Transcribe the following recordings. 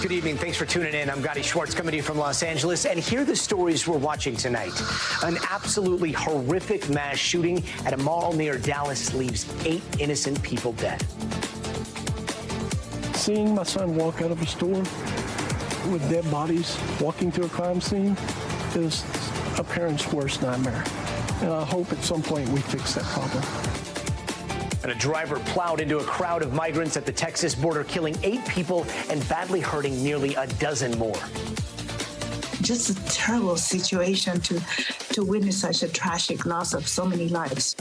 Good evening. Thanks for tuning in. I'm Gadi Schwartz coming to you from Los Angeles. And here are the stories we're watching tonight. An absolutely horrific mass shooting at a mall near Dallas leaves 8 innocent people dead. Seeing my son walk out of a store with dead bodies walking to a crime scene is a parent's worst nightmare. And I hope at some point we fix that problem. And a driver plowed into a crowd of migrants at the Texas border, killing 8 people and badly hurting nearly a dozen more. Just a terrible situation to witness such a tragic loss of so many lives.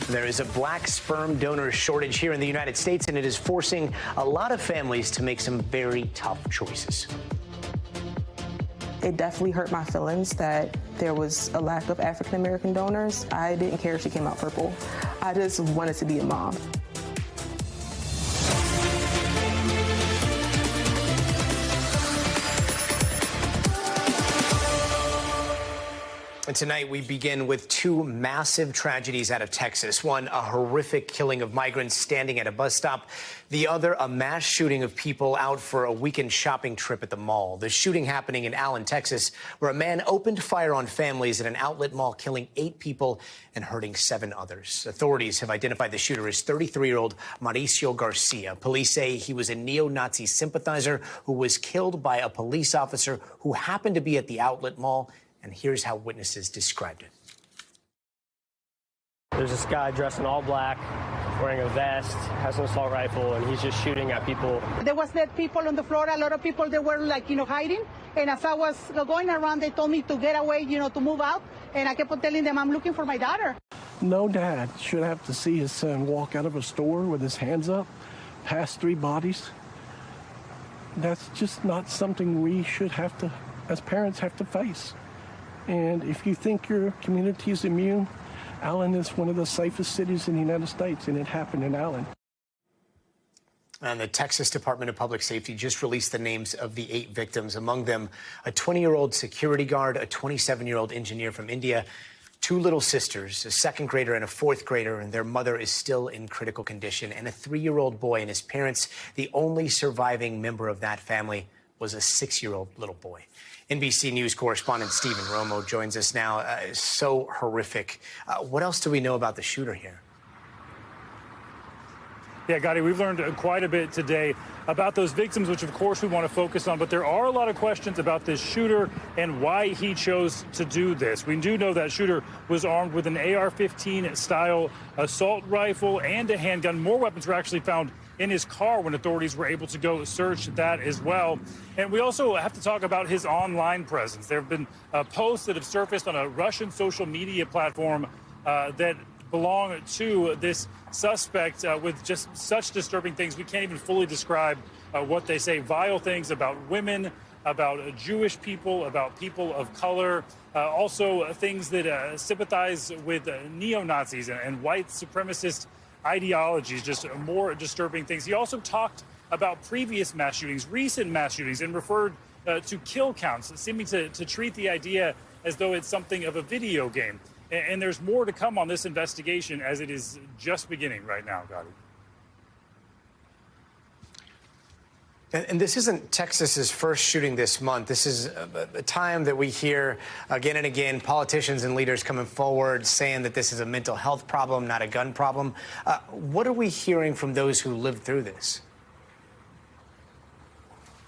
There is a black sperm donor shortage here in the United States, and it is forcing a lot of families to make some very tough choices. It definitely hurt my feelings that there was a lack of African-American donors. I didn't care if she came out purple. I just wanted to be a mom. And tonight we begin with 2 massive tragedies out of Texas. One, a horrific killing of migrants standing at a bus stop. The other, a mass shooting of people out for a weekend shopping trip at the mall. The shooting happening in Allen, Texas, where a man opened fire on families at an outlet mall, killing 8 people and hurting 7 others. Authorities have identified the shooter as 33-year-old Mauricio Garcia. Police say he was a neo-Nazi sympathizer who was killed by a police officer who happened to be at the outlet mall. And here's how witnesses described it. There's this guy dressed in all black, wearing a vest, has an assault rifle, and he's just shooting at people. There was dead people on the floor. A lot of people, they were like, hiding. And as I was going around, they told me to get away, to move out. And I kept on telling them, I'm looking for my daughter. No dad should have to see his son walk out of a store with his hands up, past 3 bodies. That's just not something we should have to, as parents, have to face. And if you think your community is immune, Allen is one of the safest cities in the United States, and it happened in Allen. And the Texas Department of Public Safety just released the names of the 8 victims, among them a 20-year-old security guard, a 27-year-old engineer from India, 2 little sisters, a 2nd grader and a 4th grader, and their mother is still in critical condition, and a 3-year-old boy and his parents. The only surviving member of that family was a 6-year-old little boy. NBC News correspondent Stephen Romo joins us now. So horrific. What else do we know about the shooter here? Yeah, Gadi, we've learned quite a bit today about those victims, which of course we want to focus on, but there are a lot of questions about this shooter and why he chose to do this. We do know that shooter was armed with an AR-15 style assault rifle and a handgun. More weapons were actually found in his car when authorities were able to go search that as well. And we also have to talk about his online presence. There have been posts that have surfaced on a Russian social media platform that belong to this suspect with just such disturbing things. We can't even fully describe what they say. Vile things about women, about Jewish people, about people of color, also things that sympathize with neo-Nazis and white supremacist ideologies, just more disturbing things. He also talked about previous mass shootings, recent mass shootings, and referred to kill counts, seeming to treat the idea as though it's something of a video game. And there's more to come on this investigation as it is just beginning right now, Gadi. And this isn't Texas's first shooting this month. This is a time that we hear again and again politicians and leaders coming forward saying that this is a mental health problem, not a gun problem. What are we hearing from those who lived through this?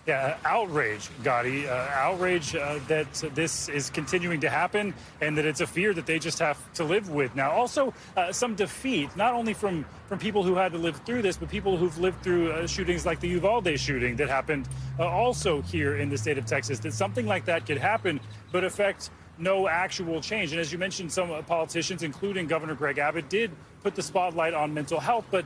Yeah, outrage, Gadi. Outrage that this is continuing to happen and that it's a fear that they just have to live with now. Also, some defeat, not only from people who had to live through this, but people who've lived through shootings like the Uvalde shooting that happened also here in the state of Texas, that something like that could happen but affect no actual change. And as you mentioned, some politicians, including Governor Greg Abbott, did put the spotlight on mental health, but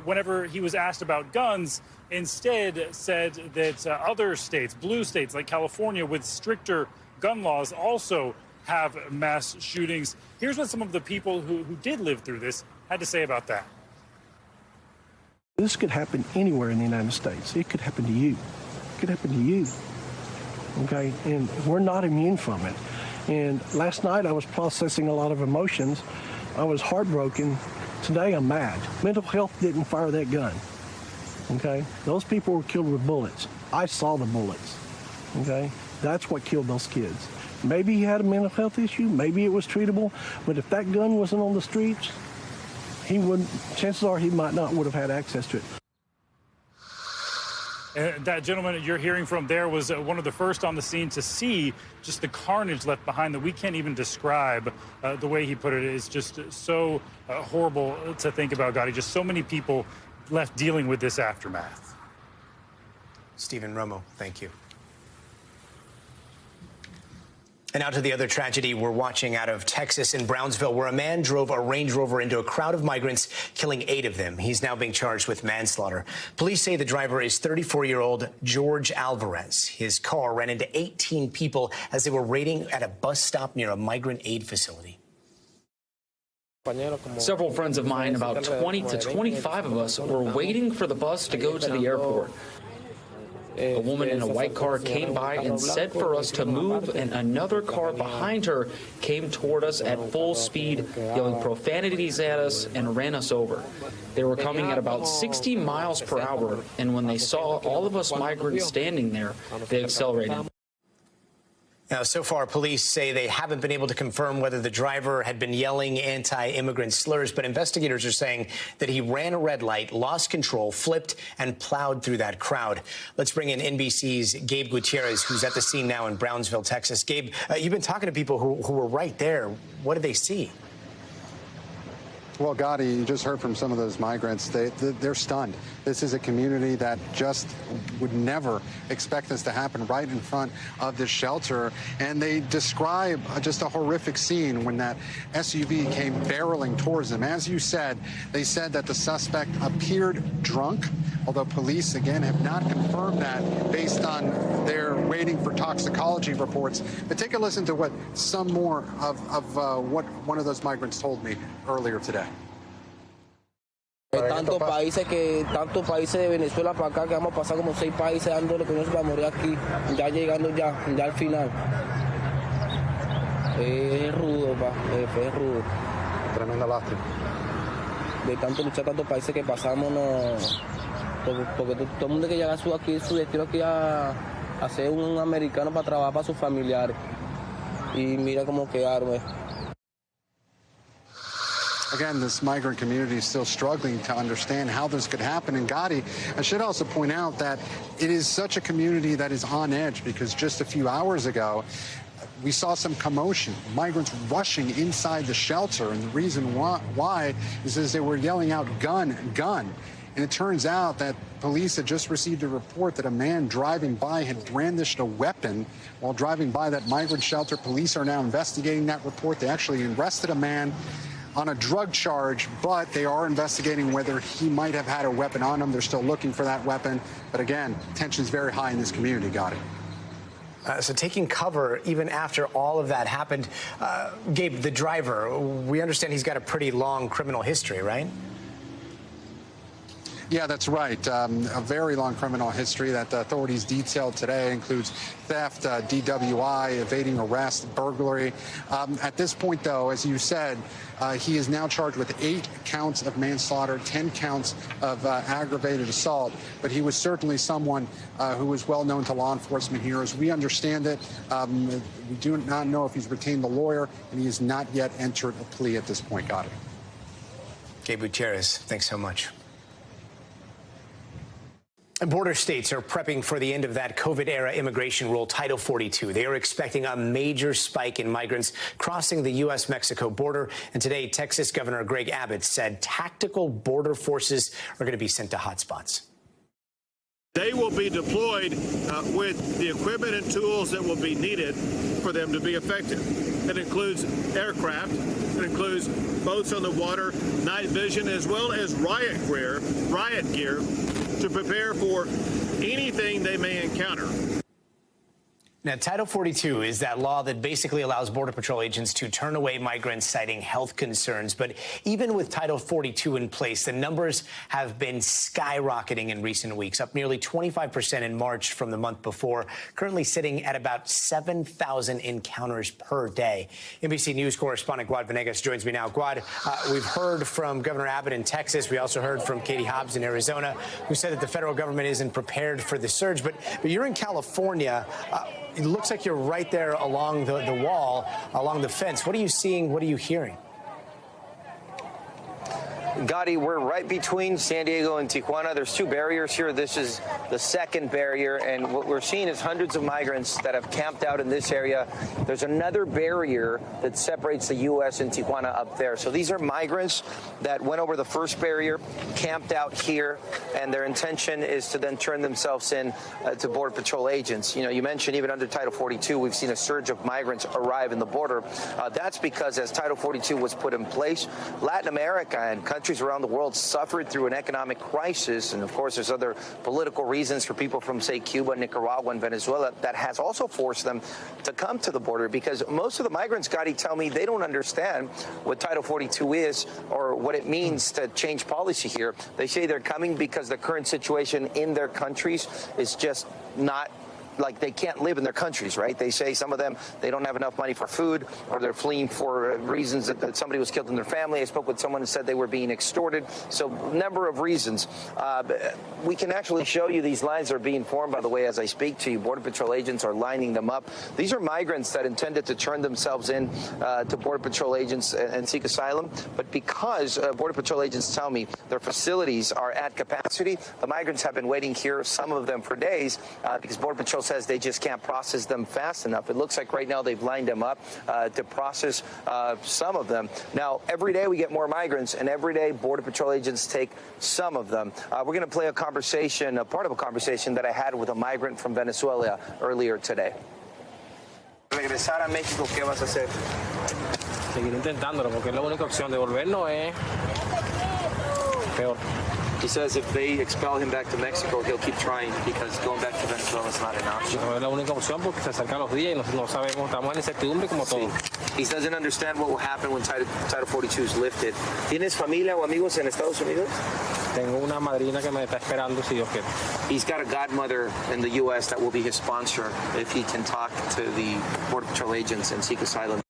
whenever he was asked about guns, instead said that other states, blue states like California with stricter gun laws, also have mass shootings. Here's what some of the people who did live through this had to say about that. This could happen anywhere in the United States. It could happen to you. It could happen to you. Okay? And we're not immune from it. And last night I was processing a lot of emotions. I was heartbroken. Today I'm mad. Mental health didn't fire that gun. Okay? Those people were killed with bullets. I saw the bullets. Okay? That's what killed those kids. Maybe he had a mental health issue. Maybe it was treatable. But if that gun wasn't on the streets, chances are he might not would have had access to it. That gentleman you're hearing from there was one of the first on the scene to see just the carnage left behind that we can't even describe. The way he put it is just so horrible to think about, Gadi. Just so many people left dealing with this aftermath. Stephen Romo, thank you. And now to the other tragedy we're watching out of Texas in Brownsville, where a man drove a Range Rover into a crowd of migrants, killing 8 of them. He's now being charged with manslaughter. Police say the driver is 34-year-old George Alvarez. His car ran into 18 people as they were waiting at a bus stop near a migrant aid facility. Several friends of mine, about 20 to 25 of us, were waiting for the bus to go to the airport. A woman in a white car came by and said for us to move, and another car behind her came toward us at full speed, yelling profanities at us and ran us over. They were coming at about 60 miles per hour, and when they saw all of us migrants standing there, they accelerated. Now, so far, police say they haven't been able to confirm whether the driver had been yelling anti-immigrant slurs, but investigators are saying that he ran a red light, lost control, flipped, and plowed through that crowd. Let's bring in NBC's Gabe Gutierrez, who's at the scene now in Brownsville, Texas. Gabe, you've been talking to people who were right there. What did they see? Well, Gadi, you just heard from some of those migrants. They're stunned. This is a community that just would never expect this to happen right in front of this shelter. And they describe just a horrific scene when that SUV came barreling towards them. As you said, they said that the suspect appeared drunk, although police, again, have not confirmed that based on their waiting for toxicology reports. But take a listen to what some more of what one of those migrants told me earlier today. Tantos países de Venezuela para acá que vamos a pasar como 6 países dándole que no se va a morir aquí, ya llegando ya al final. Es rudo, es rudo. Tremenda lástima. De tanto luchar tantos países que pasamos, no, porque todo el mundo que llega aquí, su destino aquí a ser un americano para trabajar para sus familiares. Y mira cómo quedaron. Again, this migrant community is still struggling to understand how this could happen. And Gadi, I should also point out that it is such a community that is on edge because just a few hours ago, we saw some commotion, migrants rushing inside the shelter. And the reason why is as they were yelling out, "Gun, gun." And it turns out that police had just received a report that a man driving by had brandished a weapon while driving by that migrant shelter. Police are now investigating that report. They actually arrested a man on a drug charge, but they are investigating whether he might have had a weapon on him. They're still looking for that weapon. But again, tension's very high in this community, Gadi. So taking cover even after all of that happened. Gabe, the driver, we understand he's got a pretty long criminal history, right? Yeah, that's right. A very long criminal history that the authorities detailed today includes theft, DWI, evading arrest, burglary. At this point, though, as you said, he is now charged with 8 counts of manslaughter, 10 counts of aggravated assault. But he was certainly someone who was well known to law enforcement here. As we understand it, we do not know if he's retained the lawyer, and he has not yet entered a plea at this point, Gadi. Gabe Gutierrez, thanks so much. Border states are prepping for the end of that COVID-era immigration rule, Title 42. They are expecting a major spike in migrants crossing the U.S.-Mexico border. And today, Texas Governor Greg Abbott said tactical border forces are going to be sent to hotspots. They will be deployed with the equipment and tools that will be needed for them to be effective. It includes aircraft, it includes boats on the water, night vision, as well as riot gear to prepare for anything they may encounter. Now, Title 42 is that law that basically allows Border Patrol agents to turn away migrants citing health concerns. But even with Title 42 in place, the numbers have been skyrocketing in recent weeks, up nearly 25% in March from the month before, currently sitting at about 7,000 encounters per day. NBC News correspondent Gadi Venegas joins me now. Gadi, we've heard from Governor Abbott in Texas. We also heard from Katie Hobbs in Arizona, who said that the federal government isn't prepared for the surge. But you're in California. It looks like you're right there along the wall, along the fence. What are you seeing? What are you hearing? Gadi, we're right between San Diego and Tijuana. There's two barriers here. This is the second barrier, and what we're seeing is hundreds of migrants that have camped out in this area. There's another barrier that separates the U.S. and Tijuana up there. So these are migrants that went over the first barrier, camped out here, and their intention is to then turn themselves in to Border Patrol agents. You know, you mentioned even under Title 42, we've seen a surge of migrants arrive in the border. That's because as Title 42 was put in place, Latin America and countries around the world suffered through an economic crisis. And of course, there's other political reasons for people from, say, Cuba, Nicaragua, and Venezuela that has also forced them to come to the border, because most of the migrants, Gadi, tell me they don't understand what Title 42 is or what it means to change policy here. They say they're coming because the current situation in their countries is just not like they can't live in their countries, right? They say some of them, they don't have enough money for food, or they're fleeing for reasons that somebody was killed in their family. I spoke with someone who said they were being extorted. So a number of reasons. We can actually show you these lines are being formed, by the way, as I speak to you. Border Patrol agents are lining them up. These are migrants that intended to turn themselves in to Border Patrol agents and seek asylum. But because Border Patrol agents tell me their facilities are at capacity, the migrants have been waiting here, some of them for days, because Border Patrol says they just can't process them fast enough. It looks like right now they've lined them up to process some of them. Now, every day we get more migrants, and every day Border Patrol agents take some of them. We're going to play a conversation, a part of a conversation that I had with a migrant from Venezuela earlier today. Regresar a México, ¿qué vas a hacer? Seguir intentándolo, porque es la única opción. Devolvernos es peor. He says if they expel him back to Mexico, he'll keep trying, because going back to Venezuela is not an option. No es la única opción porque se acercan los días y no sabemos, estamos en incertidumbre como todo. He doesn't understand what will happen when Title 42 is lifted. ¿Tienes familia o amigos en Estados Unidos? Tengo una madrina que me está esperando si Dios quiere. He's got a godmother in the U.S. that will be his sponsor if he can talk to the Border Patrol agents and seek asylum.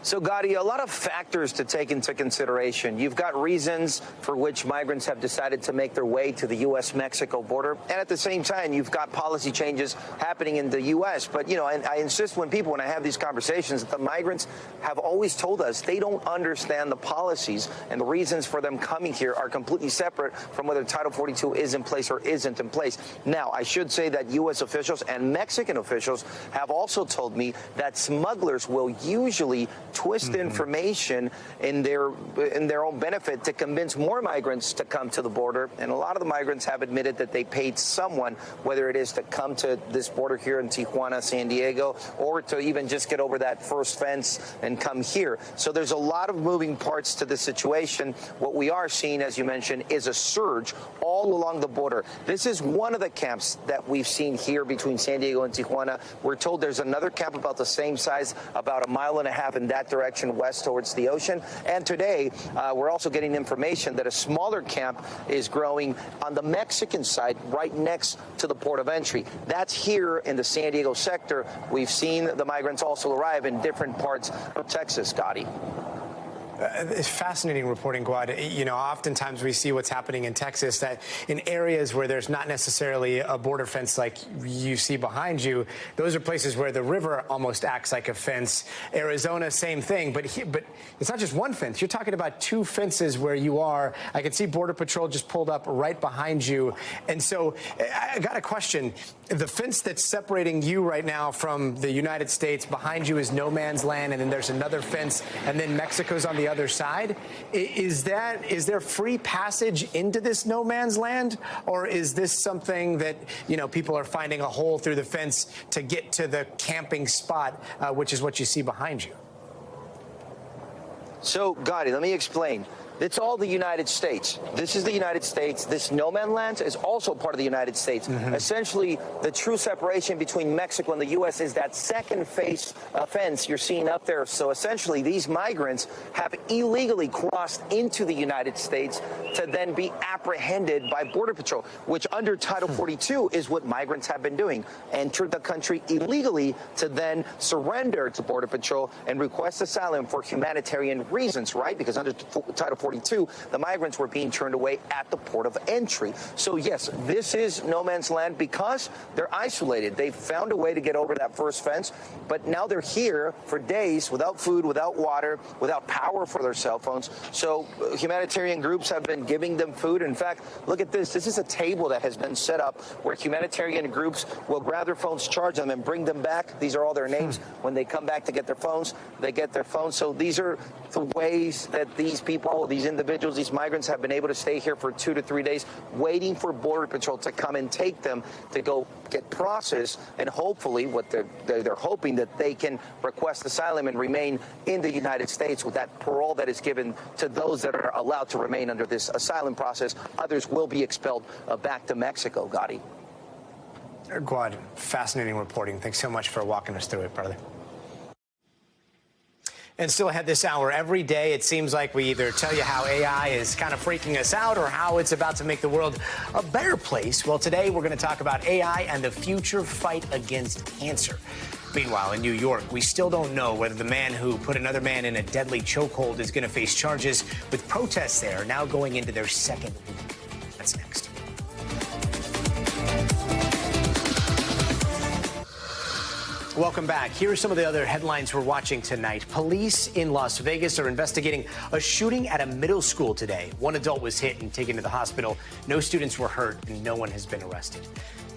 So, Gadi, a lot of factors to take into consideration. You've got reasons for which migrants have decided to make their way to the U.S.-Mexico border. And at the same time, you've got policy changes happening in the U.S. But, you know, and I insist when I have these conversations, that the migrants have always told us they don't understand the policies, and the reasons for them coming here are completely separate from whether Title 42 is in place or isn't in place. Now, I should say that U.S. officials and Mexican officials have also told me that smugglers will usually twist information in their own benefit to convince more migrants to come to the border. And a lot of the migrants have admitted that they paid someone, whether it is to come to this border here in Tijuana, San Diego, or to even just get over that first fence and come here. So there's a lot of moving parts to this situation. What we are seeing, as you mentioned, is a surge all along the border. This is one of the camps that we've seen here between San Diego and Tijuana. We're told there's another camp about the same size, about 1.5 miles in that direction west towards the ocean. And today, we're also getting information that a smaller camp is growing on the Mexican side, right next to the port of entry. That's here in the San Diego sector. We've seen the migrants also arrive in different parts of Texas, Gadi. It's fascinating reporting, Gadi. You know, oftentimes we see what's happening in Texas, that in areas where there's not necessarily a border fence like you see behind you, those are places where the river almost acts like a fence. Arizona, same thing. But it's not just one fence. You're talking about two fences where you are. I can see Border Patrol just pulled up right behind you. And so I got a question. The fence that's separating you right now from the United States, behind you is no man's land, and then there's another fence, and then Mexico's on the other side. Is there free passage into this no man's land, or is this something that, you know, people are finding a hole through the fence to get to the camping spot, which is what you see behind you? So, Gadi, let me explain. It's all the United States. This is the United States. This no man land is also part of the United States. Essentially, the true separation between Mexico and the U.S. is that second fence you're seeing up there. So essentially, these migrants have illegally crossed into the United States to then be apprehended by Border Patrol, which under Title 42 is what migrants have been doing. Entered the country illegally to then surrender to Border Patrol and request asylum for humanitarian reasons, right? Because under Title 42, the migrants were being turned away at the port of entry. So yes, this is no man's land because they're isolated. They've found a way to get over that first fence, but now they're here for days without food, without water, without power for their cell phones. So humanitarian groups have been giving them food. In fact, look at this. This is a table that has been set up where humanitarian groups will grab their phones, charge them, and bring them back. These are all their names. When they come back to get their phones, they get their phones. So these are the ways that these people, these individuals, these migrants have been able to stay here for 2 to 3 days, waiting for Border Patrol to come and take them to go get processed. And hopefully what they're hoping that they can request asylum and remain in the United States with that parole that is given to those that are allowed to remain under this asylum process. Others will be expelled back to Mexico. Gadi. Gadi, fascinating reporting. Thanks so much for walking us through it, brother. And still ahead this hour, every day it seems like we either tell you how AI is kind of freaking us out or how it's about to make the world a better place. Well, today we're going to talk about AI and the future fight against cancer. Meanwhile, in New York, we still don't know whether the man who put another man in a deadly chokehold is going to face charges, with protests there now going into their second week. That's next. Welcome back. Here are some of the other headlines we're watching tonight. Police in Las Vegas are investigating a shooting at a middle school today. One adult was hit and taken to the hospital. No students were hurt, and no one has been arrested.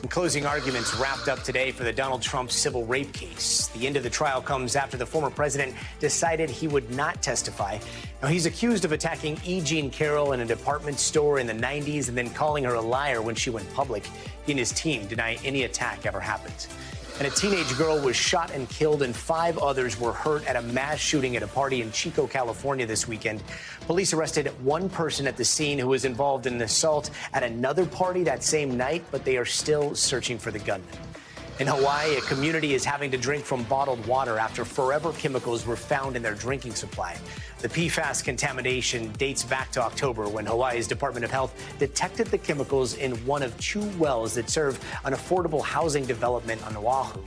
And closing arguments wrapped up today for the Donald Trump civil rape case. The end of the trial comes after the former president decided he would not testify. Now, he's accused of attacking E. Jean Carroll in a department store in the 90s and then calling her a liar when she went public. He and his team deny any attack ever happened. And a teenage girl was shot and killed, and 5 others were hurt at a mass shooting at a party in Chico, California this weekend. Police arrested one person at the scene who was involved in an assault at another party that same night, but they are still searching for the gunman. In Hawaii, a community is having to drink from bottled water after forever chemicals were found in their drinking supply. The PFAS contamination dates back to October, when Hawaii's Department of Health detected the chemicals in one of 2 wells that serve an affordable housing development on Oahu.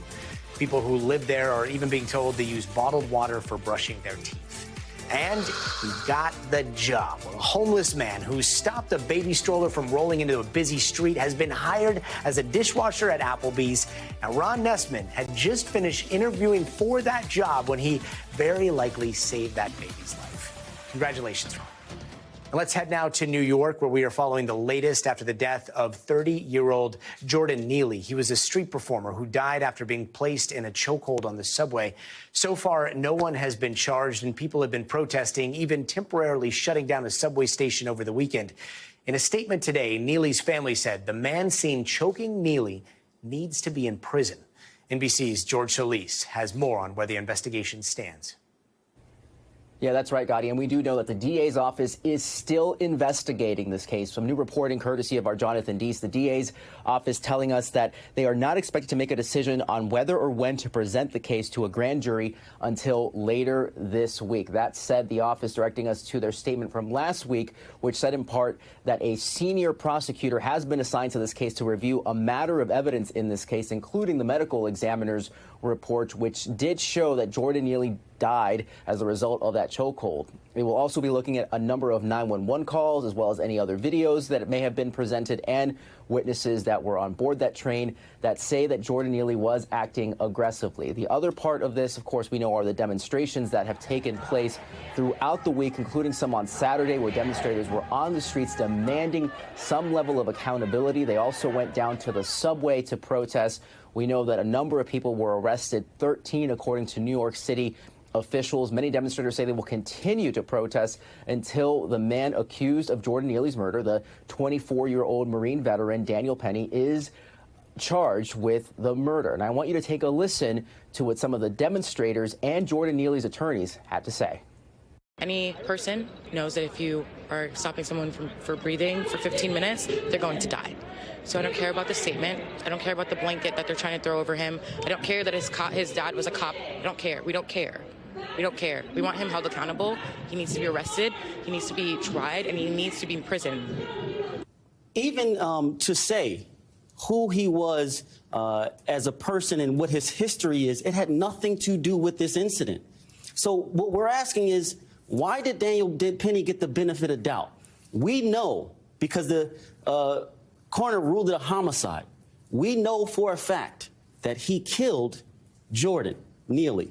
People who live there are even being told to use bottled water for brushing their teeth. And he got the job. A homeless man who stopped a baby stroller from rolling into a busy street has been hired as a dishwasher at Applebee's. Now, Ron Nessman had just finished interviewing for that job when he very likely saved that baby's life. Congratulations, Ron. And let's head now to New York, where we are following the latest after the death of 30-year-old Jordan Neely. He was a street performer who died after being placed in a chokehold on the subway. So far, no one has been charged, and people have been protesting, even temporarily shutting down a subway station over the weekend. In a statement today, Neely's family said the man seen choking Neely needs to be in prison. NBC's George Solis has more on where the investigation stands. Yeah, that's right, Gadi. And we do know that the DA's office is still investigating this case. Some new reporting courtesy of our Jonathan Deese. The DA's office telling us that they are not expected to make a decision on whether or when to present the case to a grand jury until later this week. That said, the office directing us to their statement from last week, which said in part that a senior prosecutor has been assigned to this case to review a matter of evidence in this case, including the medical examiner's report, which did show that Jordan Neely died as a result of that chokehold. We will also be looking at a number of 911 calls, as well as any other videos that may have been presented and witnesses that were on board that train that say that Jordan Neely was acting aggressively. The other part of this, of course, we know are the demonstrations that have taken place throughout the week, including some on Saturday, where demonstrators were on the streets demanding some level of accountability. They also went down to the subway to protest. We know that a number of people were arrested, 13 according to New York City officials. Many demonstrators say they will continue to protest until the man accused of Jordan Neely's murder, the 24-year-old Marine veteran Daniel Penny, is charged with the murder. And I want you to take a listen to what some of the demonstrators and Jordan Neely's attorneys had to say. Any person knows that if you are stopping someone for breathing for 15 minutes, they're going to die. So I don't care about the statement. I don't care about the blanket that they're trying to throw over him. I don't care that his dad was a cop. I don't care. We don't care. We don't care. We want him held accountable. He needs to be arrested. He needs to be tried, and he needs to be in prison. Even to say who he was as a person and what his history is, it had nothing to do with this incident. So what we're asking is, why did Daniel Penny get the benefit of doubt? We know because the coroner ruled it a homicide. We know for a fact that he killed Jordan Neely.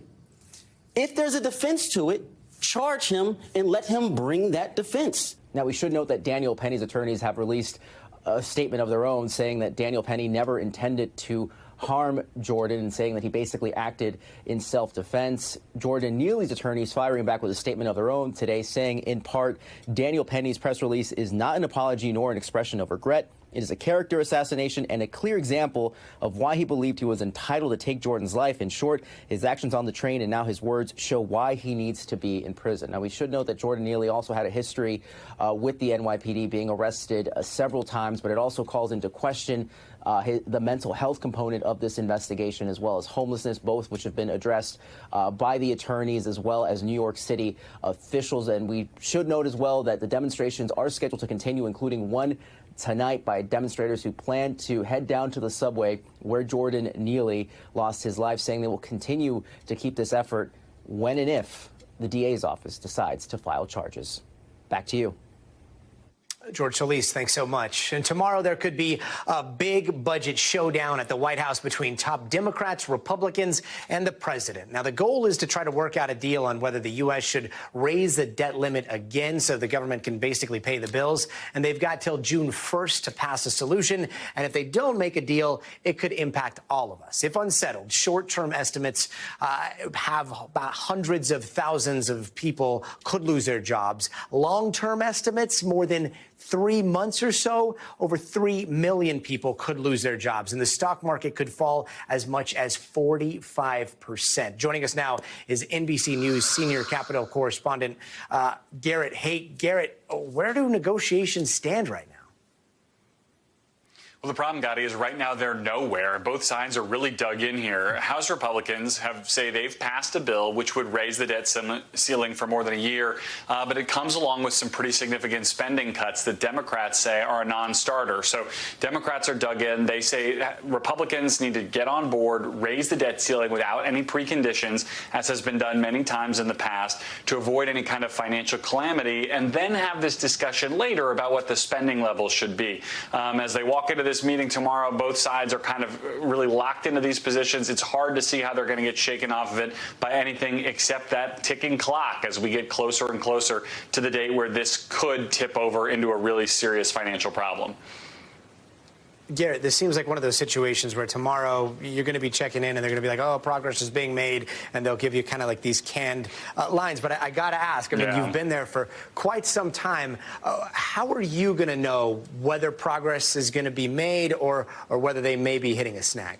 If there's a defense to it, charge him and let him bring that defense. Now, we should note that Daniel Penny's attorneys have released a statement of their own saying that Daniel Penny never intended to harm Jordan and saying that he basically acted in self-defense. Jordan Neely's attorneys firing back with a statement of their own today saying, in part, Daniel Penny's press release is not an apology nor an expression of regret. It is a character assassination and a clear example of why he believed he was entitled to take Jordan's life. In short, his actions on the train and now his words show why he needs to be in prison. Now, we should note that Jordan Neely also had a history with the NYPD, being arrested several times, but it also calls into question the mental health component of this investigation, as well as homelessness, both which have been addressed by the attorneys as well as New York City officials. And we should note as well that the demonstrations are scheduled to continue, including one tonight by demonstrators who plan to head down to the subway where Jordan Neely lost his life, saying they will continue to keep this effort when and if the DA's office decides to file charges. Back to you. George Solis, thanks so much. And tomorrow there could be a big budget showdown at the White House between top Democrats, Republicans, and the president. Now, the goal is to try to work out a deal on whether the U.S. should raise the debt limit again so the government can basically pay the bills. And they've got till June 1st to pass a solution. And if they don't make a deal, it could impact all of us. If unsettled, short-term estimates have about hundreds of thousands of people could lose their jobs. Long-term estimates, more than 3 months or so, over 3 million people could lose their jobs, and the stock market could fall as much as 45%. Joining us now is NBC News senior Capitol correspondent Garrett Haight. Garrett, where do negotiations stand right now? Well, the problem, Gadi, is right now they're nowhere. Both sides are really dug in here. House Republicans say they've passed a bill which would raise the debt ceiling for more than a year, but it comes along with some pretty significant spending cuts that Democrats say are a non-starter. So Democrats are dug in. They say Republicans need to get on board, raise the debt ceiling without any preconditions, as has been done many times in the past, to avoid any kind of financial calamity, and then have this discussion later about what the spending level should be. As they walk into this meeting tomorrow, both sides are kind of really locked into these positions. It's hard to see how they're going to get shaken off of it by anything except that ticking clock as we get closer and closer to the date where this could tip over into a really serious financial problem. Garrett, this seems like one of those situations where tomorrow you're going to be checking in and they're going to be like, oh, progress is being made, and they'll give you kind of like these canned lines. But I got to ask, I mean, you've been there for quite some time. How are you going to know whether progress is going to be made or whether they may be hitting a snag?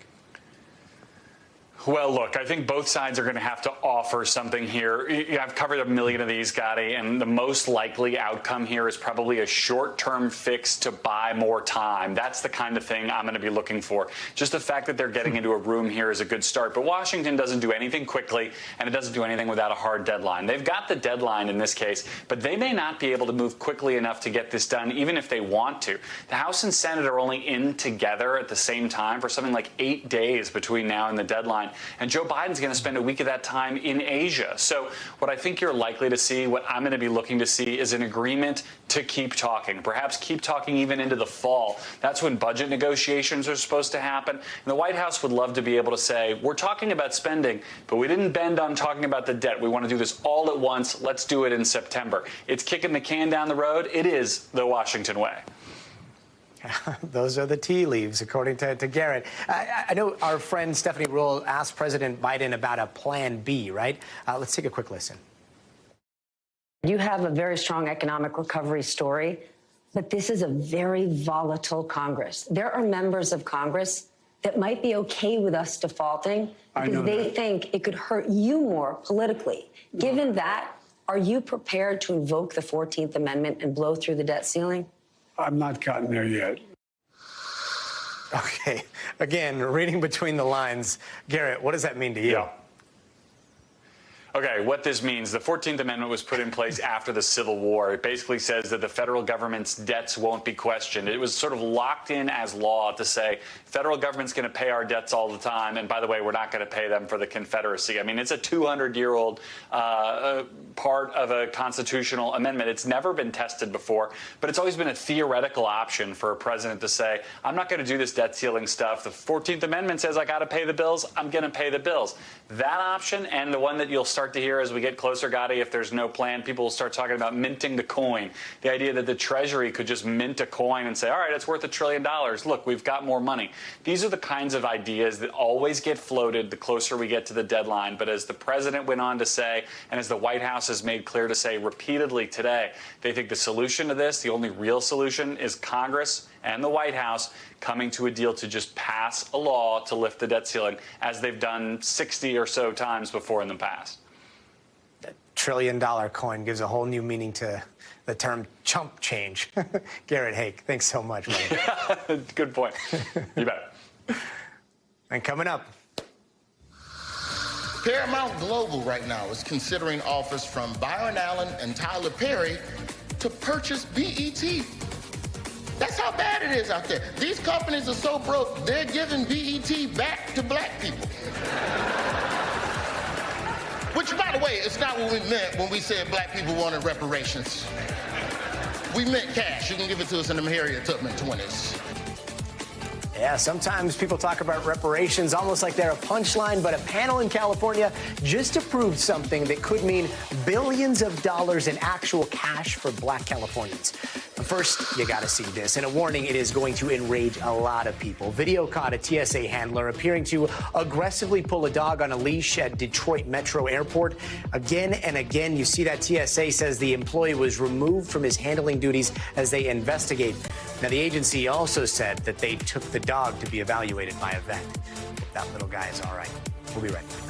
Well, look, I think both sides are going to have to offer something here. I've covered a million of these, Gadi, and the most likely outcome here is probably a short-term fix to buy more time. That's the kind of thing I'm going to be looking for. Just the fact that they're getting into a room here is a good start. But Washington doesn't do anything quickly, and it doesn't do anything without a hard deadline. They've got the deadline in this case, but they may not be able to move quickly enough to get this done, even if they want to. The House and Senate are only in together at the same time for something like 8 days between now and the deadline. And Joe Biden's going to spend a week of that time in Asia. So what I think you're likely to see, what I'm going to be looking to see, is an agreement to keep talking, perhaps keep talking even into the fall. That's when budget negotiations are supposed to happen. And the White House would love to be able to say, we're talking about spending, but we didn't bend on talking about the debt. We want to do this all at once. Let's do it in September. It's kicking the can down the road. It is the Washington way. Those are the tea leaves, according to Garrett. I know our friend Stephanie Ruhle asked President Biden about a plan B, right? Let's take a quick listen. You have a very strong economic recovery story, but this is a very volatile Congress. There are members of Congress that might be okay with us defaulting because they think it could hurt you more politically. Given that, Are you prepared to invoke the 14th Amendment and blow through the debt ceiling? I'm not gotten there yet. Okay. Again, reading between the lines, Garrett, what does that mean to you? Yeah. Okay, what this means, the 14th Amendment was put in place after the Civil War. It basically says that the federal government's debts won't be questioned. It was sort of locked in as law to say federal government's going to pay our debts all the time, and by the way, we're not going to pay them for the Confederacy. I mean, it's a 200-year-old part of a constitutional amendment. It's never been tested before, but it's always been a theoretical option for a president to say, I'm not going to do this debt ceiling stuff. The 14th Amendment says I got to pay the bills. I'm going to pay the bills. That option, and the one that you'll start to hear as we get closer, Gadi, if there's no plan, people will start talking about minting the coin. The idea that the Treasury could just mint a coin and say, all right, it's worth $1 trillion. Look, we've got more money. These are the kinds of ideas that always get floated the closer we get to the deadline. But as the president went on to say, and as the White House has made clear to say repeatedly today, they think the solution to this, the only real solution, is Congress and the White House coming to a deal to just pass a law to lift the debt ceiling, as they've done 60 or so times before in the past. $1 trillion coin gives a whole new meaning to the term chump change. Garrett Hake, thanks so much, man. Good point. You bet. And coming up. Paramount Global right now is considering offers from Byron Allen and Tyler Perry to purchase BET. That's how bad it is out there. These companies are so broke, they're giving BET back to black people. Which, by the way, is not what we meant when we said black people wanted reparations. We meant cash. You can give it to us in the Harriet Tubman 20s. Yeah, sometimes people talk about reparations almost like they're a punchline, but a panel in California just approved something that could mean billions of dollars in actual cash for black Californians. But first, you got to see this. And a warning, it is going to enrage a lot of people. Video caught a TSA handler appearing to aggressively pull a dog on a leash at Detroit Metro Airport. Again and again, you see that TSA says the employee was removed from his handling duties as they investigate. Now, the agency also said that they took the dog to be evaluated by a vet. Hope that little guy is all right. We'll be right back.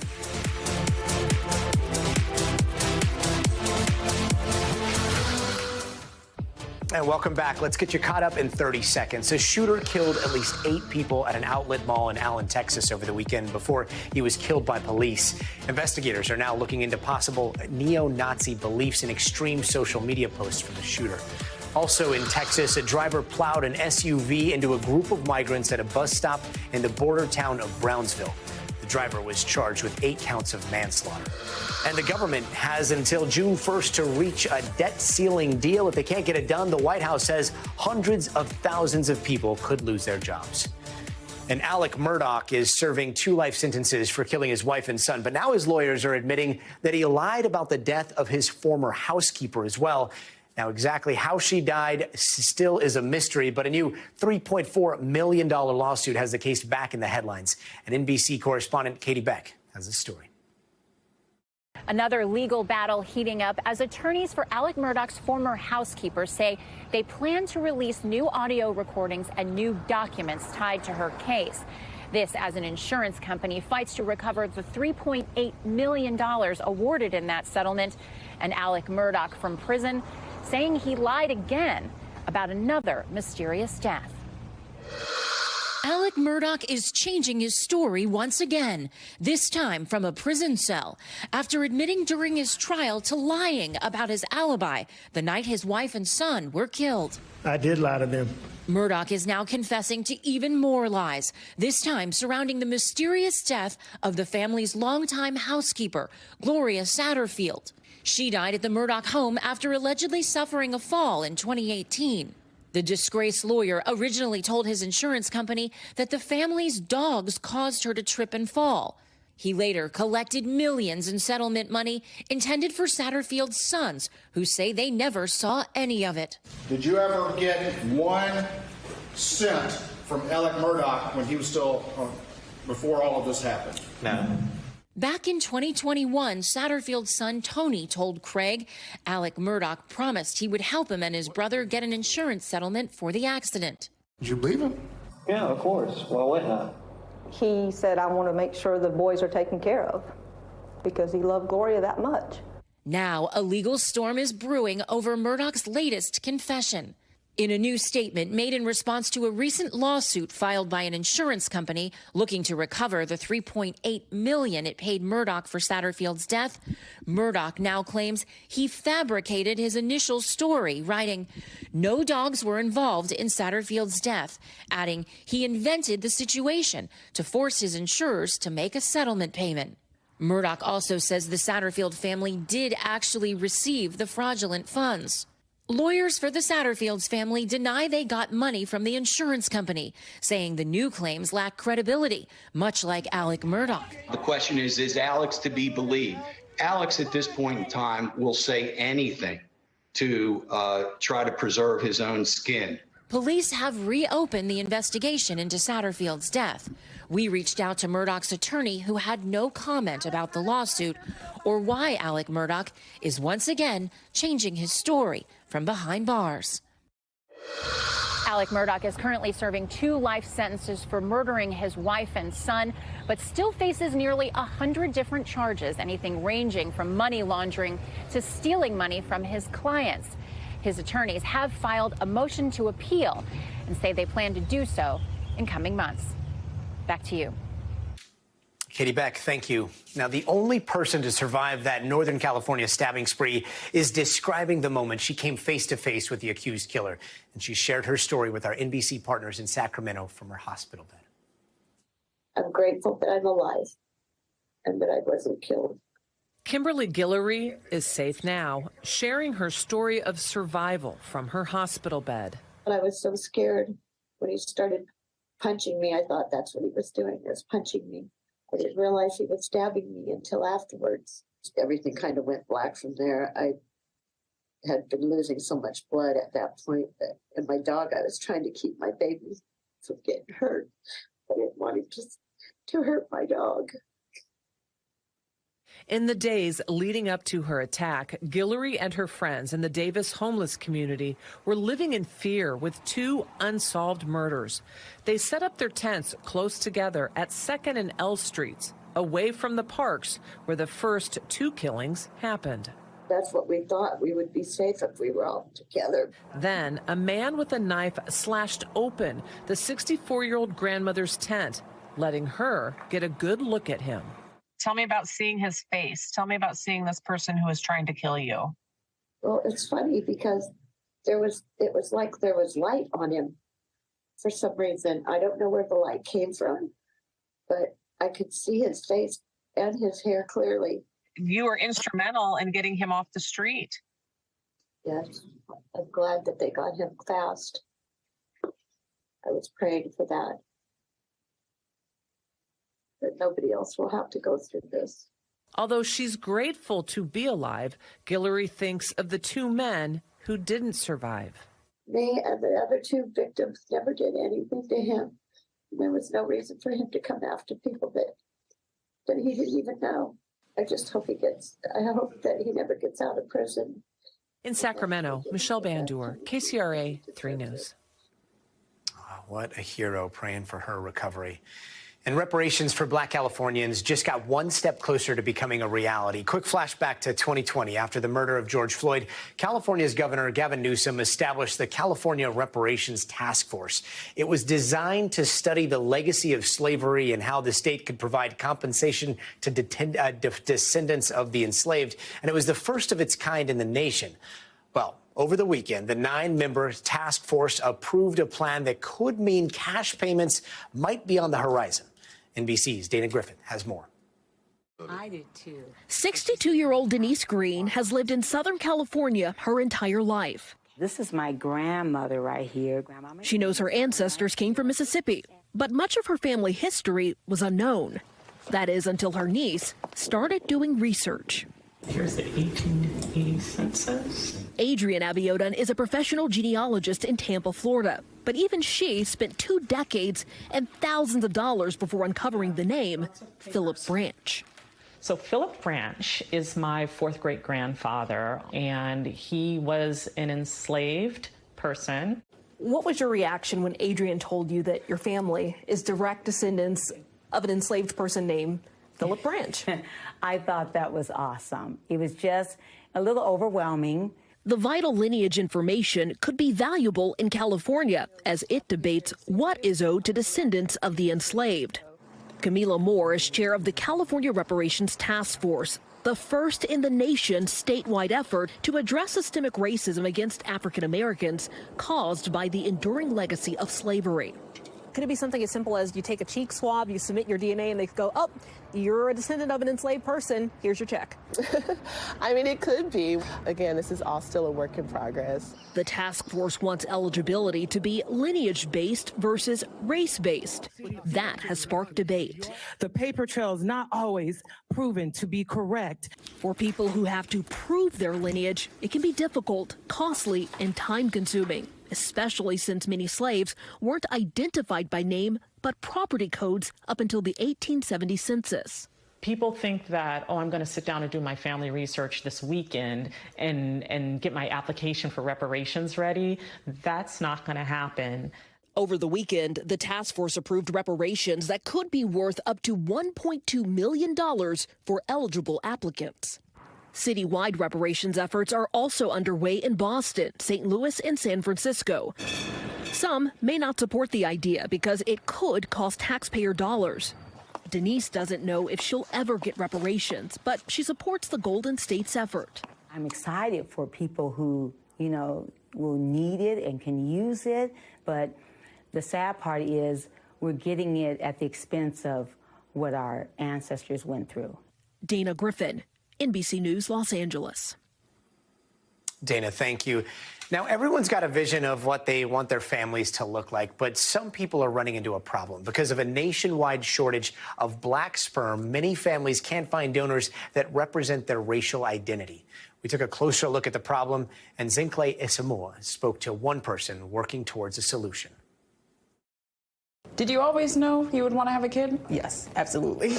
And welcome back. Let's get you caught up in 30 seconds. A shooter killed at least 8 people at an outlet mall in Allen, Texas over the weekend before he was killed by police. Investigators are now looking into possible neo-Nazi beliefs in extreme social media posts from the shooter. Also in Texas, a driver plowed an SUV into a group of migrants at a bus stop in the border town of Brownsville. The driver was charged with 8 counts of manslaughter. And the government has until June 1st to reach a debt ceiling deal. If they can't get it done, the White House says hundreds of thousands of people could lose their jobs. And Alec Murdaugh is serving 2 life sentences for killing his wife and son. But now his lawyers are admitting that he lied about the death of his former housekeeper as well. Now, exactly how she died still is a mystery, but a new $3.4 million lawsuit has the case back in the headlines. And NBC correspondent Katie Beck has this story. Another legal battle heating up as attorneys for Alec Murdaugh's former housekeeper say they plan to release new audio recordings and new documents tied to her case. This as an insurance company fights to recover the $3.8 million awarded in that settlement. And Alec Murdaugh from prison saying he lied again about another mysterious death. Alec Murdaugh is changing his story once again, this time from a prison cell, after admitting during his trial to lying about his alibi the night his wife and son were killed. I did lie to them. Murdaugh is now confessing to even more lies, this time surrounding the mysterious death of the family's longtime housekeeper, Gloria Satterfield. She died at the Murdaugh home after allegedly suffering a fall in 2018. The disgraced lawyer originally told his insurance company that the family's dogs caused her to trip and fall. He later collected millions in settlement money intended for Satterfield's sons, who say they never saw any of it. Did you ever get 1 cent from Alec Murdaugh when he was still, before all of this happened? No. Back in 2021, Satterfield's son Tony told Craig Alec Murdaugh promised he would help him and his brother get an insurance settlement for the accident. Did you believe him? Yeah, of course. Why wouldn't I? He said, I want to make sure the boys are taken care of because he loved Gloria that much. Now, a legal storm is brewing over Murdaugh's latest confession. In a new statement made in response to a recent lawsuit filed by an insurance company looking to recover the $3.8 million it paid Murdaugh for Satterfield's death, Murdaugh now claims he fabricated his initial story, writing, "No dogs were involved in Satterfield's death," adding he invented the situation to force his insurers to make a settlement payment. Murdaugh also says the Satterfield family did actually receive the fraudulent funds. Lawyers for the Satterfields family deny they got money from the insurance company, saying the new claims lack credibility, much like Alec Murdaugh. The question is Alex to be believed? Alex, at this point in time, will say anything to try to preserve his own skin. Police have reopened the investigation into Satterfield's death. We reached out to Murdaugh's attorney, who had no comment about the lawsuit or why Alec Murdaugh is once again changing his story from behind bars. Alec Murdaugh is currently serving 2 life sentences for murdering his wife and son, but still faces nearly 100 different charges, anything ranging from money laundering to stealing money from his clients. His attorneys have filed a motion to appeal and say they plan to do so in coming months. Back to you. Katie Beck, thank you. Now, the only person to survive that Northern California stabbing spree is describing the moment she came face to face with the accused killer. And she shared her story with our NBC partners in Sacramento from her hospital bed. I'm grateful that I'm alive and that I wasn't killed. Kimberly Guillory is safe now, sharing her story of survival from her hospital bed. I was so scared when he started punching me. I thought that's what he was doing, was punching me. I didn't realize he was stabbing me until afterwards. Everything kind of went black from there. I had been losing so much blood at that point and my dog, I was trying to keep my baby from getting hurt. I didn't want him to hurt my dog. In the days leading up to her attack, Guillory and her friends in the Davis homeless community were living in fear with 2 unsolved murders. They set up their tents close together at 2nd and L Streets, away from the parks where the first 2 killings happened. That's what we thought. We would be safe if we were all together. Then a man with a knife slashed open the 64-year-old grandmother's tent, letting her get a good look at him. Tell me about seeing his face. Tell me about seeing this person who is trying to kill you. Well, it's funny because it was like there was light on him for some reason. I don't know where the light came from, but I could see his face and his hair clearly. You were instrumental in getting him off the street. Yes, I'm glad that they got him fast. I was praying for that nobody else will have to go through this. Although she's grateful to be alive, Guillory thinks of the 2 men who didn't survive. Me and the other 2 victims never did anything to him. There was no reason for him to come after people that he didn't even know. I just hope I hope that he never gets out of prison. In Sacramento, Michelle Bandur, KCRA 3 News. Oh, what a hero, praying for her recovery. And reparations for Black Californians just got one step closer to becoming a reality. Quick flashback to 2020. After the murder of George Floyd, California's Governor Gavin Newsom established the California Reparations Task Force. It was designed to study the legacy of slavery and how the state could provide compensation to descendants of the enslaved. And it was the first of its kind in the nation. Well, over the weekend, the 9-member task force approved a plan that could mean cash payments might be on the horizon. NBC's Dana Griffin has more. I did too. 62-year-old Denise Green has lived in Southern California her entire life. This is my grandmother right here. She knows her ancestors came from Mississippi, but much of her family history was unknown. That is until her niece started doing research. Here's the 1880 census. Adrienne Abiodun is a professional genealogist in Tampa, Florida. But even she spent 2 decades and thousands of dollars before uncovering the name Philip Branch. So Philip Branch is my 4th great-grandfather, and he was an enslaved person. What was your reaction when Adrienne told you that your family is direct descendants of an enslaved person named Philip Branch? I thought that was awesome. It was just, a little overwhelming. The vital lineage information could be valuable in California as it debates what is owed to descendants of the enslaved. Camila Moore is chair of the California Reparations Task Force, the first in the nation's statewide effort to address systemic racism against African Americans caused by the enduring legacy of slavery. Could it be something as simple as you take a cheek swab, you submit your DNA, and they go, oh, you're a descendant of an enslaved person, here's your check? I mean, it could be. Again, this is all still a work in progress. The task force wants eligibility to be lineage-based versus race-based. That has sparked debate. The paper trail is not always proven to be correct. For people who have to prove their lineage, it can be difficult, costly, and time-consuming, especially since many slaves weren't identified by name but property codes up until the 1870 census. People think that, oh, I'm going to sit down and do my family research this weekend and get my application for reparations ready. That's not going to happen. Over the weekend, the task force approved reparations that could be worth up to $1.2 million for eligible applicants. Citywide reparations efforts are also underway in Boston, St. Louis, and San Francisco. Some may not support the idea because it could cost taxpayer dollars. Denise doesn't know if she'll ever get reparations, but she supports the Golden State's effort. I'm excited for people who, will need it and can use it, but the sad part is we're getting it at the expense of what our ancestors went through. Dana Griffin, NBC News, Los Angeles. Dana, thank you. Now, everyone's got a vision of what they want their families to look like, but some people are running into a problem. Because of a nationwide shortage of black sperm, many families can't find donors that represent their racial identity. We took a closer look at the problem, and Zincle Isamoah spoke to one person working towards a solution. Did you always know you would want to have a kid? Yes, absolutely.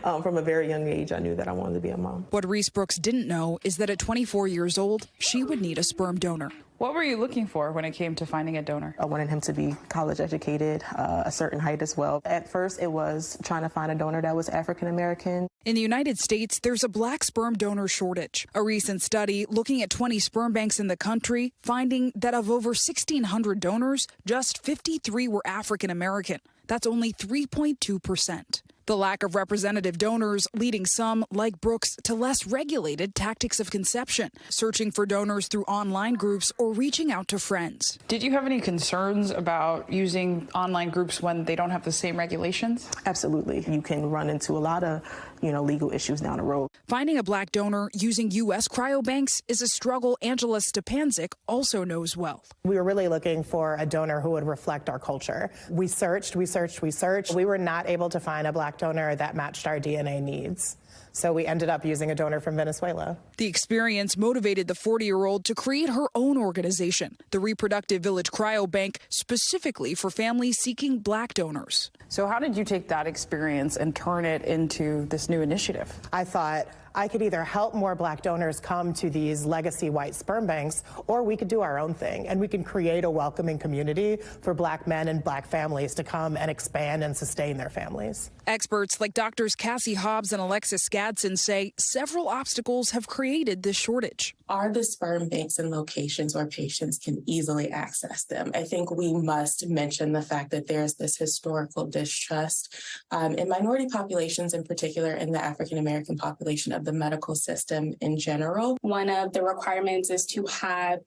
From a very young age, I knew that I wanted to be a mom. What Reese Brooks didn't know is that at 24 years old, she would need a sperm donor. What were you looking for when it came to finding a donor? I wanted him to be college educated, a certain height as well. At first, it was trying to find a donor that was African American. In the United States, there's a black sperm donor shortage. A recent study looking at 20 sperm banks in the country, finding that of over 1,600 donors, just 53 were African American. That's only 3.2%. The lack of representative donors leading some, like Brooks, to less regulated tactics of conception, searching for donors through online groups or reaching out to friends. Did you have any concerns about using online groups when they don't have the same regulations? Absolutely. You can run into a lot of, legal issues down the road. Finding a black donor using U.S. cryobanks is a struggle Angela Stepanczyk also knows well. We were really looking for a donor who would reflect our culture. We searched. We were not able to find a black donor that matched our DNA needs. So we ended up using a donor from Venezuela. The experience motivated the 40-year-old to create her own organization, the Reproductive Village Cryobank, specifically for families seeking black donors. So how did you take that experience and turn it into this new initiative? I thought I could either help more black donors come to these legacy white sperm banks, or we could do our own thing, and we can create a welcoming community for black men and black families to come and expand and sustain their families. Experts like doctors Cassie Hobbs and Alexis Gadsden say several obstacles have created this shortage. Are the sperm banks in locations where patients can easily access them? I think we must mention the fact that there's this historical distrust in minority populations, in particular in the African American population, of the medical system in general. One of the requirements is to have,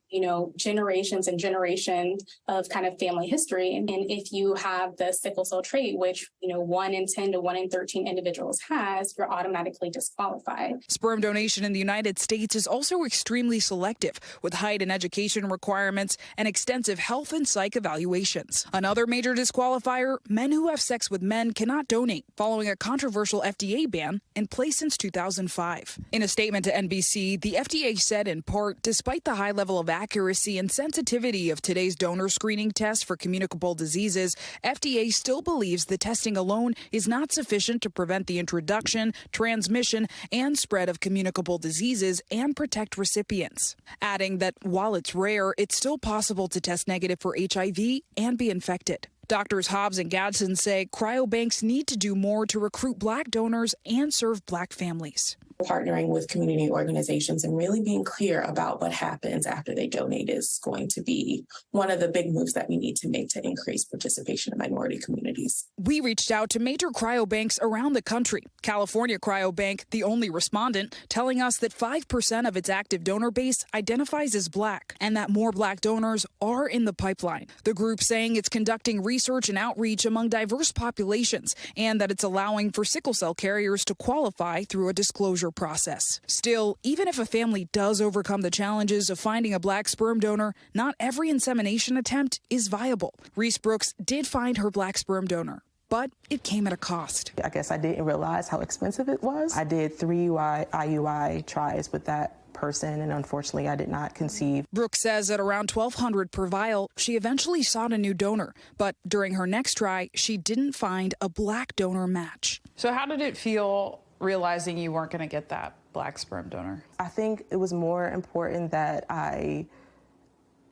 generations and generations of kind of family history. And if you have the sickle cell trait, which, 1 in 10 to 1 in 13 individuals has, you're automatically disqualified. Sperm donation in the United States is also extremely selective, with height and education requirements and extensive health and psych evaluations. Another major disqualifier, men who have sex with men cannot donate, following a controversial FDA ban in place since 2005. In a statement to NBC, the FDA said, in part, despite the high level of accuracy and sensitivity of today's donor screening test for communicable diseases, FDA still believes the testing alone is not sufficient to prevent the introduction, transmission, and spread of communicable diseases and protect recipients. Adding that while it's rare, it's still possible to test negative for HIV and be infected. Doctors Hobbs and Gadsden say cryobanks need to do more to recruit black donors and serve black families. Partnering with community organizations and really being clear about what happens after they donate is going to be one of the big moves that we need to make to increase participation in minority communities. We reached out to major cryobanks around the country. California Cryobank, the only respondent, telling us that 5% of its active donor base identifies as Black and that more Black donors are in the pipeline. The group saying it's conducting research and outreach among diverse populations and that it's allowing for sickle cell carriers to qualify through a disclosure process. Still, even if a family does overcome the challenges of finding a Black sperm donor, not every insemination attempt is viable. Reese Brooks did find her Black sperm donor, but it came at a cost. I guess I didn't realize how expensive it was. I did 3 IUI tries with that person, and unfortunately I did not conceive. Brooks says at around $1,200 per vial, she eventually sought a new donor, but during her next try, she didn't find a Black donor match. So how did it feel realizing you weren't going to get that Black sperm donor? I think it was more important that I,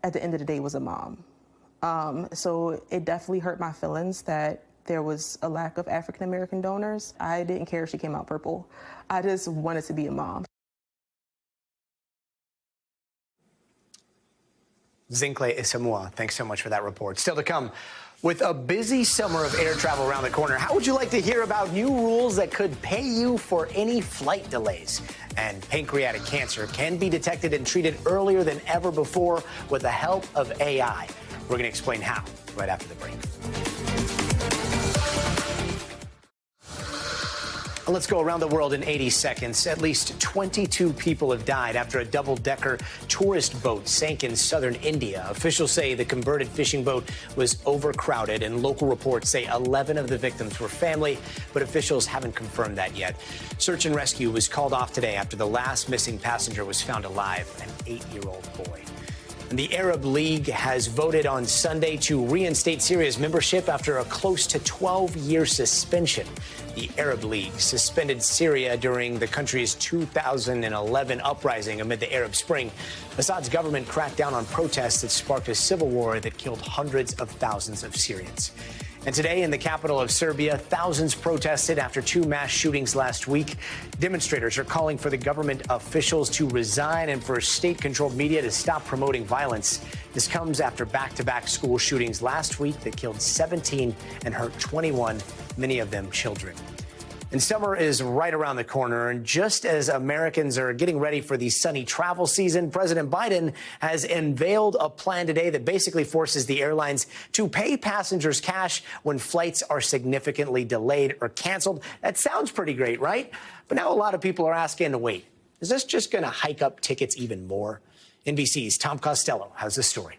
at the end of the day, was a mom. So it definitely hurt my feelings that there was a lack of African-American donors. I didn't care if she came out purple. I just wanted to be a mom. Zincle Isamoah, thanks so much for that report. Still to come, with a busy summer of air travel around the corner, how would you like to hear about new rules that could pay you for any flight delays? And pancreatic cancer can be detected and treated earlier than ever before with the help of AI. We're going to explain how right after the break. Let's go around the world in 80 seconds. At least 22 people have died after a double-decker tourist boat sank in southern India. Officials say the converted fishing boat was overcrowded, and local reports say 11 of the victims were family, but officials haven't confirmed that yet. Search and rescue was called off today after the last missing passenger was found alive, an 8-year-old boy. And the Arab League has voted on Sunday to reinstate Syria's membership after a close to 12-year suspension. The Arab League suspended Syria during the country's 2011 uprising amid the Arab Spring. Assad's government cracked down on protests that sparked a civil war that killed hundreds of thousands of Syrians. And today in the capital of Serbia, thousands protested after 2 mass shootings last week. Demonstrators are calling for the government officials to resign and for state-controlled media to stop promoting violence. This comes after back-to-back school shootings last week that killed 17 and hurt 21, many of them children. And summer is right around the corner, and just as Americans are getting ready for the sunny travel season, President Biden has unveiled a plan today that basically forces the airlines to pay passengers cash when flights are significantly delayed or canceled. That sounds pretty great, right? But now a lot of people are asking, wait, is this just going to hike up tickets even more? NBC's Tom Costello has the story.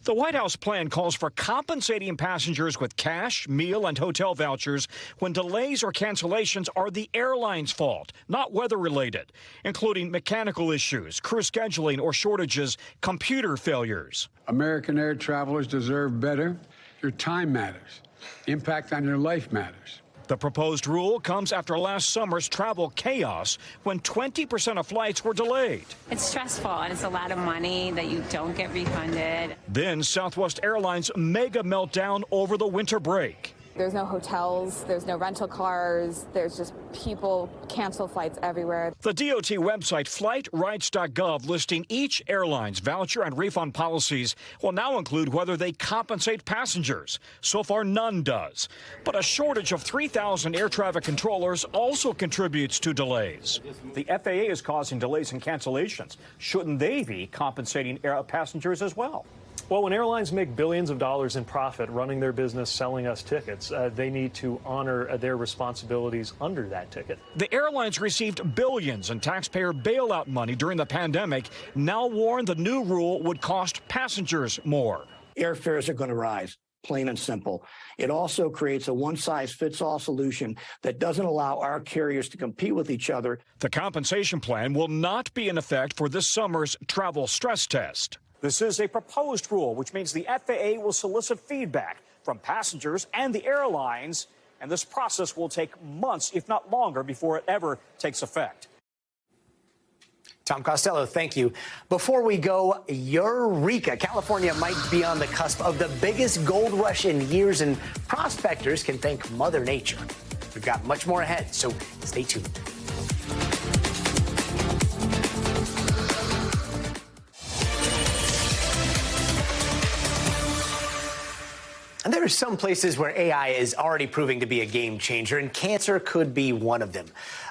The White House plan calls for compensating passengers with cash, meal, and hotel vouchers when delays or cancellations are the airline's fault, not weather-related, including mechanical issues, crew scheduling, or shortages, computer failures. American air travelers deserve better. Your time matters. Impact on your life matters. The proposed rule comes after last summer's travel chaos when 20% of flights were delayed. It's stressful, and it's a lot of money that you don't get refunded. Then Southwest Airlines' mega meltdown over the winter break. There's no hotels, there's no rental cars, there's just people cancel flights everywhere. The DOT website flightrights.gov listing each airline's voucher and refund policies will now include whether they compensate passengers. So far, none does. But a shortage of 3,000 air traffic controllers also contributes to delays. The FAA is causing delays and cancellations. Shouldn't they be compensating passengers as well? Well, when airlines make billions of dollars in profit running their business selling us tickets, they need to honor their responsibilities under that ticket. The airlines received billions in taxpayer bailout money during the pandemic, now warn the new rule would cost passengers more. Airfares are going to rise, plain and simple. It also creates a one-size-fits-all solution that doesn't allow our carriers to compete with each other. The compensation plan will not be in effect for this summer's travel stress test. This is a proposed rule, which means the FAA will solicit feedback from passengers and the airlines, and this process will take months, if not longer, before it ever takes effect. Tom Costello, thank you. Before we go, Eureka! California might be on the cusp of the biggest gold rush in years, and prospectors can thank Mother Nature. We've got much more ahead, so stay tuned. And there are some places where AI is already proving to be a game changer, and cancer could be one of them.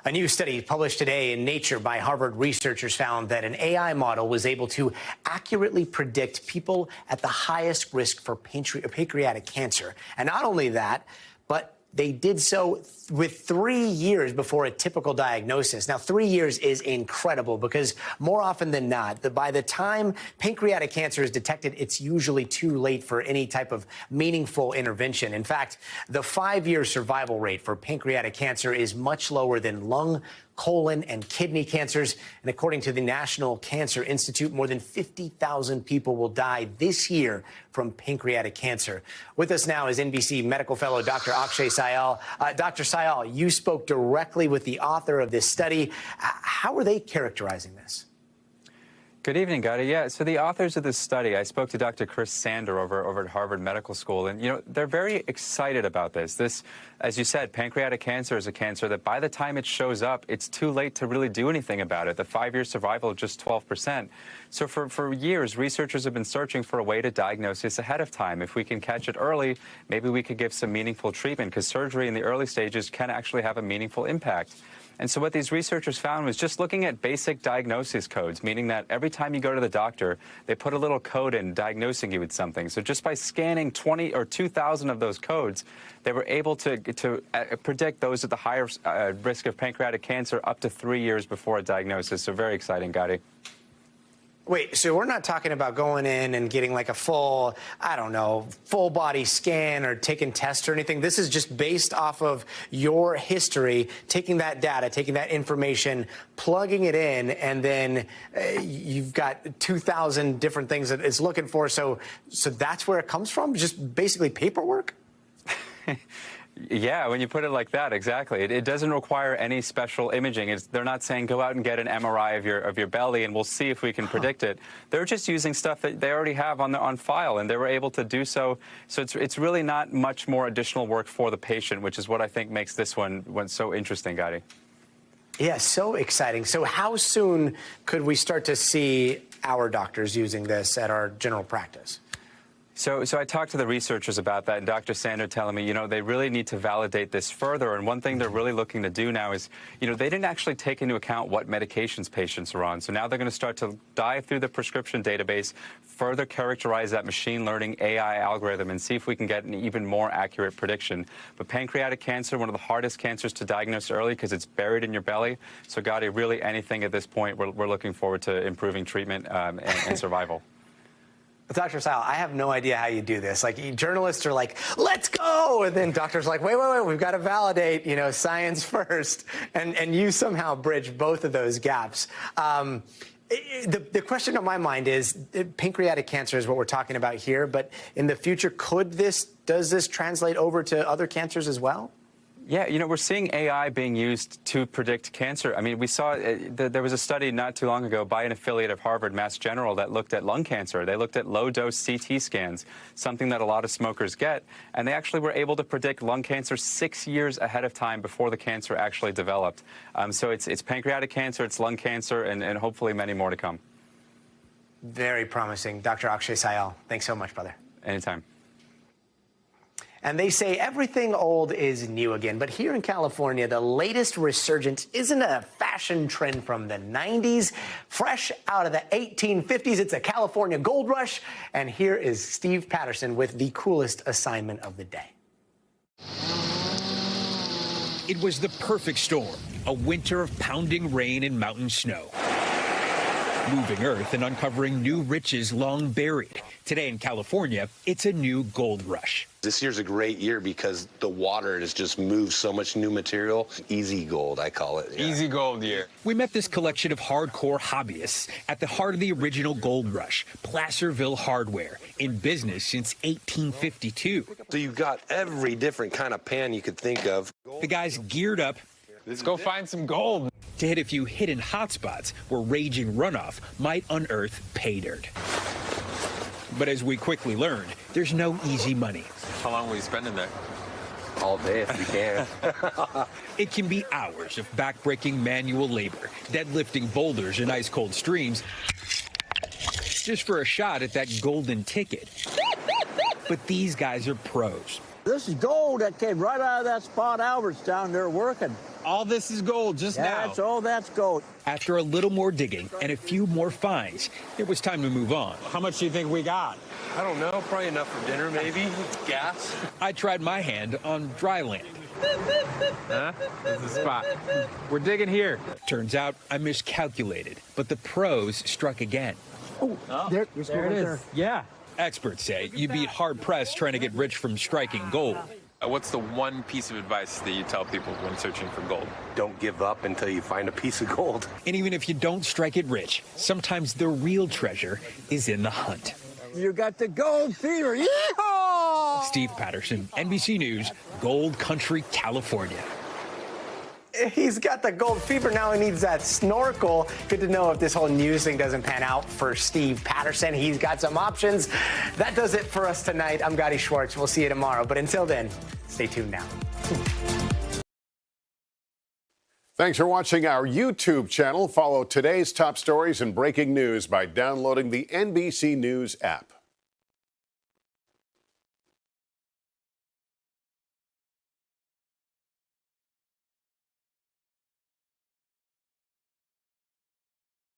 A new study published today in Nature by Harvard researchers found that an AI model was able to accurately predict people at the highest risk for pancreatic cancer. And not only that, but they did so with 3 years before a typical diagnosis. Now, 3 years is incredible because more often than not, by the time pancreatic cancer is detected, it's usually too late for any type of meaningful intervention. In fact, the 5-year survival rate for pancreatic cancer is much lower than lung, colon, and kidney cancers. And according to the National Cancer Institute, more than 50,000 people will die this year from pancreatic cancer. With us now is NBC medical fellow Dr. Akshay Syal. Dr. Syal, you spoke directly with the author of this study. How are they characterizing this? Good evening, Gadi. Yeah, so the authors of this study, I spoke to Dr. Chris Sander over at Harvard Medical School, and, you know, they're very excited about this. This, as you said, pancreatic cancer is a cancer that by the time it shows up, it's too late to really do anything about it. The 5-year survival is just 12%. So for years, researchers have been searching for a way to diagnose this ahead of time. If we can catch it early, maybe we could give some meaningful treatment, because surgery in the early stages can actually have a meaningful impact. And so what these researchers found was just looking at basic diagnosis codes, meaning that every time you go to the doctor, they put a little code in diagnosing you with something. So just by scanning 20 or 2,000 of those codes, they were able to predict those at the higher risk of pancreatic cancer up to 3 years before a diagnosis. So very exciting, Gadi. Wait, so we're not talking about going in and getting like a full, I don't know, full body scan or taking tests or anything. This is just based off of your history, taking that data, taking that information, plugging it in, and then you've got 2,000 different things that it's looking for. So that's where it comes from? Just basically paperwork? Yeah, when you put it like that, exactly. It doesn't require any special imaging. They're not saying go out and get an MRI of your belly and we'll see if we can predict it. They're just using stuff that they already have on file, and they were able to do so. So it's really not much more additional work for the patient, which is what I think makes this one so interesting, Gadi. Yeah, so exciting. So how soon could we start to see our doctors using this at our general practice? So I talked to the researchers about that, and Dr. Sander telling me, you know, they really need to validate this further. And one thing they're really looking to do now is, you know, they didn't actually take into account what medications patients are on. So now they're going to start to dive through the prescription database, further characterize that machine learning AI algorithm, and see if we can get an even more accurate prediction. But pancreatic cancer, one of the hardest cancers to diagnose early because it's buried in your belly. So, Gadi, really anything at this point, we're looking forward to improving treatment and survival. Dr. Syal, I have no idea how you do this. Like, journalists are like, let's go. And then doctors are like, wait, we've got to validate, you know, science first. And you somehow bridge both of those gaps. The question on my mind is, pancreatic cancer is what we're talking about here. But in the future, does this translate over to other cancers as well? Yeah, you know, we're seeing AI being used to predict cancer. I mean, we saw there was a study not too long ago by an affiliate of Harvard, Mass General, that looked at lung cancer. They looked at low-dose CT scans, something that a lot of smokers get, and they actually were able to predict lung cancer 6 years ahead of time before the cancer actually developed. So it's pancreatic cancer, it's lung cancer, and hopefully many more to come. Very promising. Dr. Akshay Syal, thanks so much, brother. Anytime. And they say everything old is new again. But here in California, the latest resurgence isn't a fashion trend from the 90s. Fresh out of the 1850s, it's a California gold rush. And here is Steve Patterson with the coolest assignment of the day. It was the perfect storm, a winter of pounding rain and mountain snow. Moving earth and uncovering new riches long buried. Today in California, it's a new gold rush. This year's a great year because the water has just moved so much new material. Easy gold, I call it. Yeah. Easy gold year. We met this collection of hardcore hobbyists at the heart of the original gold rush, Placerville Hardware, in business since 1852. So you've got every different kind of pan you could think of. The guys geared up. Let's go find some gold. To hit a few hidden hotspots where raging runoff might unearth pay dirt. But as we quickly learned, there's no easy money. How long were you spending there? all day if we can. It can be hours of backbreaking manual labor, deadlifting boulders in ice-cold streams, just for a shot at that golden ticket. But these guys are pros. This is gold that came right out of that spot Albert's down there working. All this is gold just now. That's gold. After a little more digging and a few more finds, it was time to move on. How much do you think we got? I don't know, probably enough for dinner, maybe. Gas. I tried my hand on dry land. Huh? This is the spot. We're digging here. Turns out I miscalculated, but the pros struck again. Oh, there it is. Yeah. Experts say you'd be hard-pressed trying to get rich from striking gold. What's the one piece of advice that you tell people when searching for gold? Don't give up until you find a piece of gold. And even if you don't strike it rich, sometimes the real treasure is in the hunt. You got the gold fever. Yeehaw! Steve Patterson, NBC News, Gold Country, California. He's got the gold fever. Now he needs that snorkel. Good to know if this whole news thing doesn't pan out for Steve Patterson. He's got some options. That does it for us tonight. I'm Gadi Schwartz. We'll see you tomorrow. But until then, stay tuned now. Thanks for watching our YouTube channel. Follow today's top stories and breaking news by downloading the NBC News app.